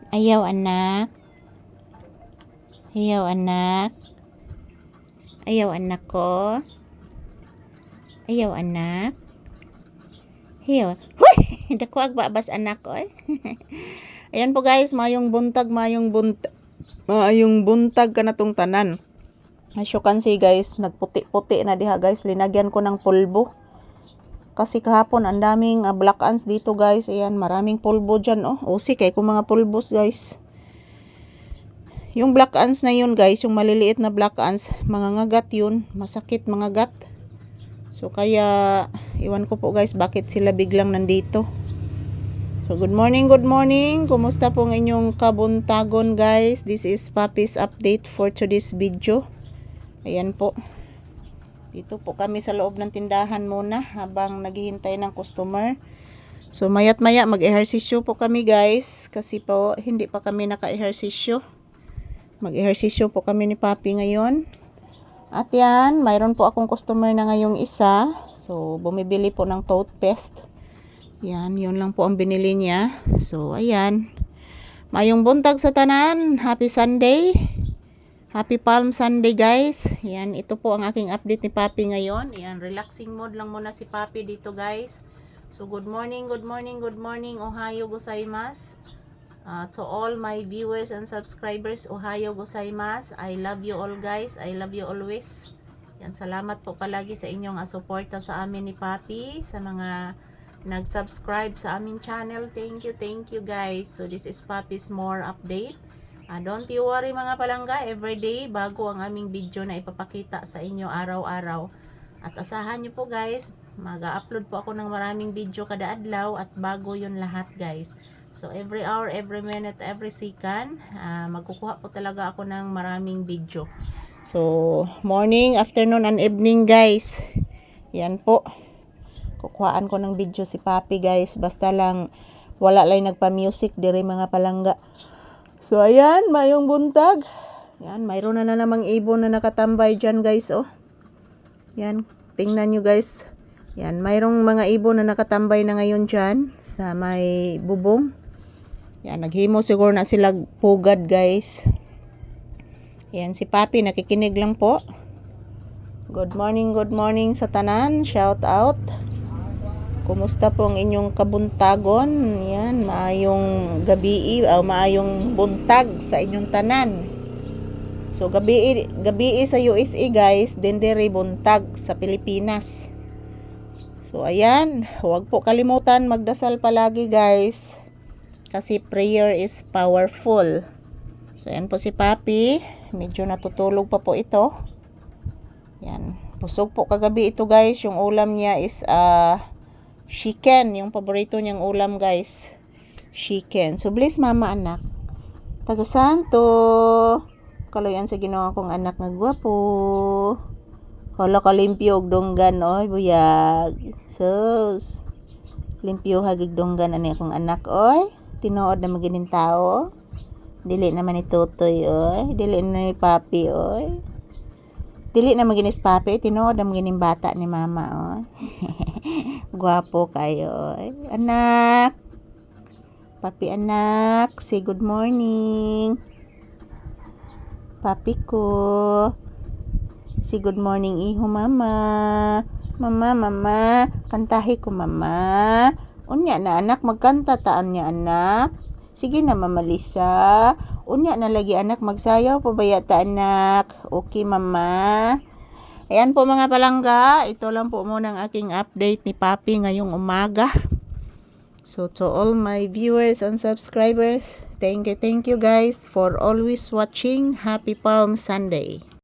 Ayaw anak. Ayaw anak. Ayaw anak ko. Ayaw anak. Ayaw. Huy! Dako agbabas anak ko eh. Ayan po guys, mayong buntag ka na tong tanan. As you can see guys, nagputi-puti na diha guys. Linagyan ko ng pulbo. Kasi kahapon ang daming black ants dito guys. Ayan, maraming pulbo dyan oh. Usik eh kung mga pulbos guys. Yung black ants na yun guys, yung maliliit na black ants, mga ngagat yun. Masakit mga gat. So kaya, iwan ko po guys, bakit sila biglang nandito. So good morning. Kumusta po ang inyong kabuntagon guys? This is Papi's update for today's video. Ayan po. Dito po kami sa loob ng tindahan muna habang naghihintay ng customer. So mayat maya mag-ehersisyo po kami guys. Kasi po hindi pa kami naka-ehersisyo. Mag-ehersisyo po kami ni Papi ngayon. At yan, mayroon po akong customer na ngayong isa. So bumibili po ng toothpaste. Yan, yun lang po ang binili niya. So ayan. Mayong buntag sa tanan. Happy Sunday. Happy Palm Sunday guys. Yan, ito po ang aking update ni Papi ngayon. Yan, relaxing mode lang muna si Papi dito guys. So good morning. Ohayo gozaimasu. To all my viewers and subscribers, ohayo gozaimasu. I love you all guys. I love you always. Yan, salamat po palagi sa inyong suporta sa amin ni Papi. Sa mga nag-subscribe sa aming channel. Thank you guys. So this is Papi's more update. Don't you worry mga palangga, everyday bago ang aming video na ipapakita sa inyo araw-araw. At asahan nyo po guys, mag-upload po ako ng maraming video kada adlaw at bago yun lahat guys. So every hour, every minute, every second, magkukuha po talaga ako ng maraming video. So morning, afternoon, and evening guys. Yan po. Kukuhaan ko ng video si Papi guys. Basta lang wala lang nagpa-music dire mga palangga. So ayan, mayong buntag. Yan, mayroon na namang ibon na nakatambay dyan guys oh. Yan, tingnan nyo guys. Yan, mayroong mga ibon na nakatambay na ngayon dyan sa may bubong. Yan, naghimo siguro na sila pugad guys. Yan, si Papi nakikinig lang po. Good morning sa tanan. Shout out. Kumusta po ang inyong kabuntagon? Yan, maayong gabi maayong buntag sa inyong tanan. So gabi sa USA guys, dendere buntag sa Pilipinas. So ayan, huwag po kalimutan magdasal palagi guys. Kasi prayer is powerful. So ayan po si Papi, medyo natutulog pa po ito. Yan, busog po kagabi ito guys. Yung ulam niya is chicken, yung paborito niyang ulam guys. Chicken. So bless mama anak. Taga Santo. Kaloyan sa ginawa kong anak nga gwapo. Hala ka limpyo og donggan oy buyag. Sus. Limpyo hagig donggan ani akong anak oy. Tinuod na magining tao. Dili naman ni Totoy oy. Dili na ni Papi oy. Dili na maginis Papi, tinuod na magining bata ni mama oy. Gwapo kayo oy. Anak. Papi anak, say good morning. Papi ko. Say good morning iho mama. Mama, kantahi ko mama. Unya na anak, magkanta taan niya anak. Sige na mama Lisa. Unya na lagi anak, magsayaw pa bayata anak. Okay mama. Ayan po mga palangga, ito lang po muna ang aking update ni Papi ngayong umaga. So to all my viewers and subscribers, thank you guys for always watching. Happy Palm Sunday.